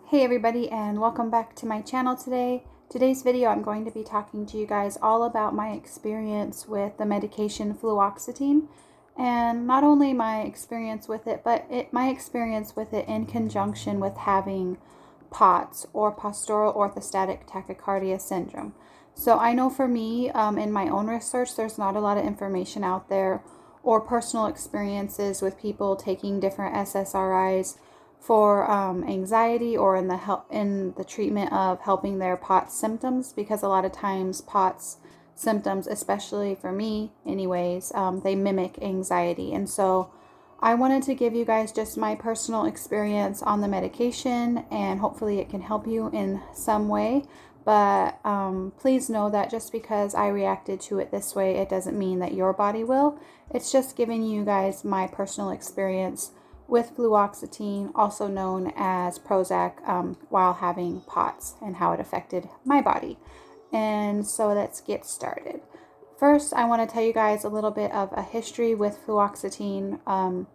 Hey everybody, and welcome back to my channel today. Today's video I'm going to be talking to you guys all about my experience with the medication fluoxetine, and not only my experience with it, but my experience with it in conjunction with having POTS, or postural orthostatic tachycardia syndrome. So I know for me, in my own research, there's not a lot of information out there or personal experiences with people taking different SSRIs for anxiety or in the treatment of helping their POTS symptoms, because a lot of times POTS symptoms, especially for me anyways, they mimic anxiety. And so I wanted to give you guys just my personal experience on the medication, and hopefully it can help you in some way. But please know that just because I reacted to it this way, it doesn't mean that your body will. It's just giving you guys my personal experience with fluoxetine, also known as Prozac, while having POTS, and how it affected my body. And so let's get started. First, I want to tell you guys a little bit of a history with fluoxetine.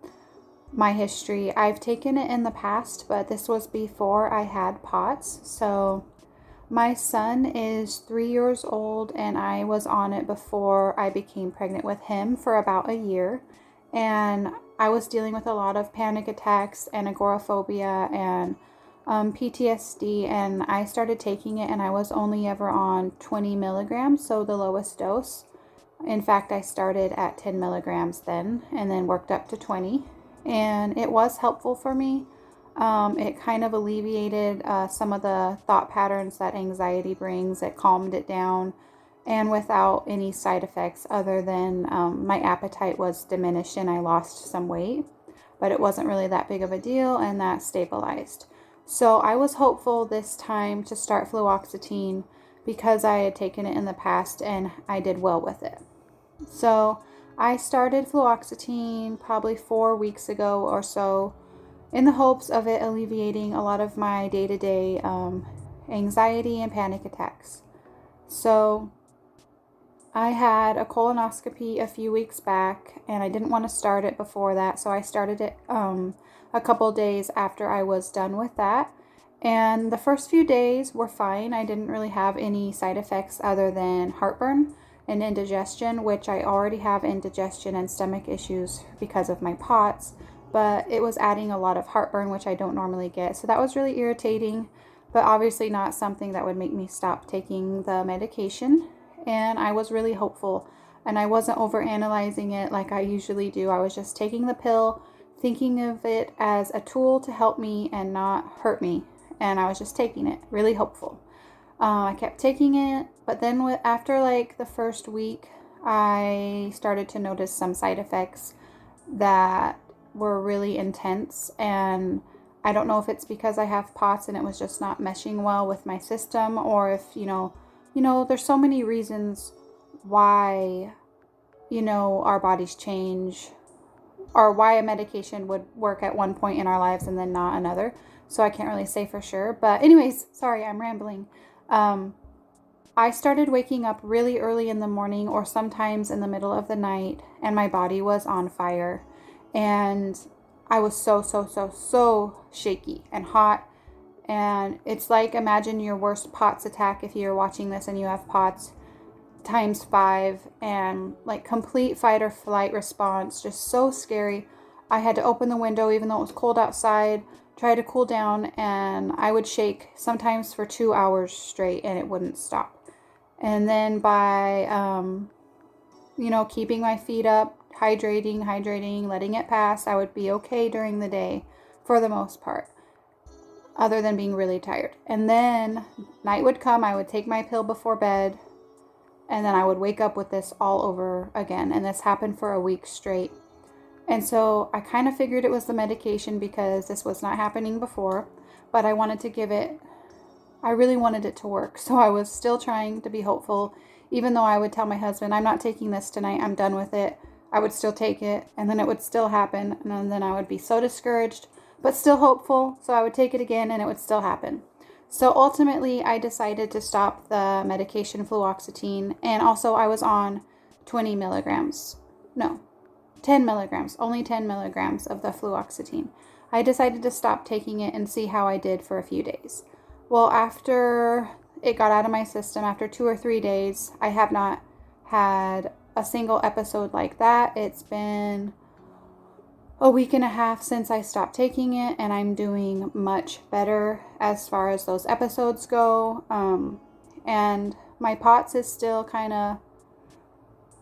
My history, I've taken it in the past, but this was before I had POTS. So my son is 3 years old, and I was on it before I became pregnant with him for about a year. And I was dealing with a lot of panic attacks and agoraphobia and PTSD, and I started taking it, and I was only ever on 20 milligrams, so the lowest dose. In fact, I started at 10 milligrams then, and then worked up to 20, and it was helpful for me. It kind of alleviated some of the thought patterns that anxiety brings. It calmed it down, and without any side effects other than my appetite was diminished and I lost some weight, but it wasn't really that big of a deal, and that stabilized. So I was hopeful this time to start fluoxetine because I had taken it in the past and I did well with it. So I started fluoxetine probably 4 weeks ago or so, in the hopes of it alleviating a lot of my day-to-day anxiety and panic attacks. So I had a colonoscopy a few weeks back, and I didn't want to start it before that, so I started it a couple days after I was done with that. And the first few days were fine. I didn't really have any side effects other than heartburn and indigestion, which I already have indigestion and stomach issues because of my POTS, but it was adding a lot of heartburn, which I don't normally get. So that was really irritating, but obviously not something that would make me stop taking the medication. And I was really hopeful, and I wasn't over analyzing it like I usually do. I was just taking the pill, thinking of it as a tool to help me and not hurt me, and I was just taking it, really hopeful. I kept taking it, but then after like the first week, I started to notice some side effects that were really intense, and I don't know if it's because I have POTS and it was just not meshing well with my system, or if, there's so many reasons why, our bodies change, or why a medication would work at one point in our lives and then not another. So I can't really say for sure. But anyways, sorry, I'm rambling. I started waking up really early in the morning, or sometimes in the middle of the night, and my body was on fire. And I was so shaky and hot. And it's like, imagine your worst POTS attack if you're watching this and you have POTS times 5, and like complete fight or flight response, just so scary. I had to open the window even though it was cold outside, try to cool down, and I would shake sometimes for 2 hours straight and it wouldn't stop. And then by, keeping my feet up, hydrating, letting it pass, I would be okay during the day for the most part, other than being really tired. And then night would come, I would take my pill before bed, and then I would wake up with this all over again. And this happened for a week straight. And so I kind of figured it was the medication because this was not happening before, but I really wanted it to work. So I was still trying to be hopeful, even though I would tell my husband, I'm not taking this tonight, I'm done with it. I would still take it, and then it would still happen, and then I would be so discouraged, but still hopeful. So I would take it again, and it would still happen. So ultimately, I decided to stop the medication fluoxetine, and also I was on 20 milligrams. No, 10 milligrams, only 10 milligrams of the fluoxetine. I decided to stop taking it and see how I did for a few days. Well, after it got out of my system, after 2 or 3 days, I have not had a single episode like that. It's been a week and a half since I stopped taking it, and I'm doing much better as far as those episodes go. And my POTS is still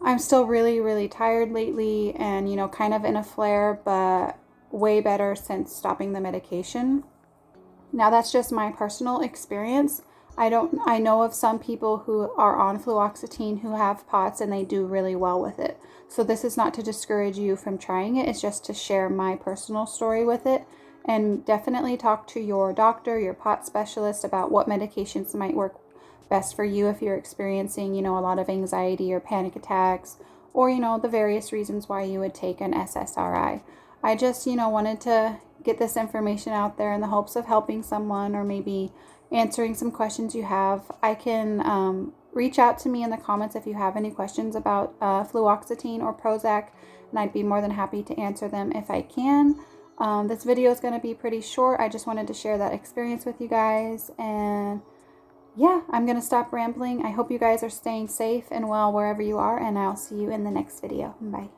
I'm still really, really tired lately and, kind of in a flare, but way better since stopping the medication. Now, that's just my personal experience. I know of some people who are on fluoxetine who have POTS and they do really well with it. So this is not to discourage you from trying it. It's just to share my personal story with it. And definitely talk to your doctor, your POTS specialist about what medications might work best for you if you're experiencing, a lot of anxiety or panic attacks, or, the various reasons why you would take an SSRI. I just, wanted to get this information out there in the hopes of helping someone or maybe answering some questions you have. I can reach out to me in the comments if you have any questions about fluoxetine or Prozac, and I'd be more than happy to answer them if I can. This video is going to be pretty short. I just wanted to share that experience with you guys, and yeah, I'm going to stop rambling. I hope you guys are staying safe and well wherever you are, and I'll see you in the next video. Bye.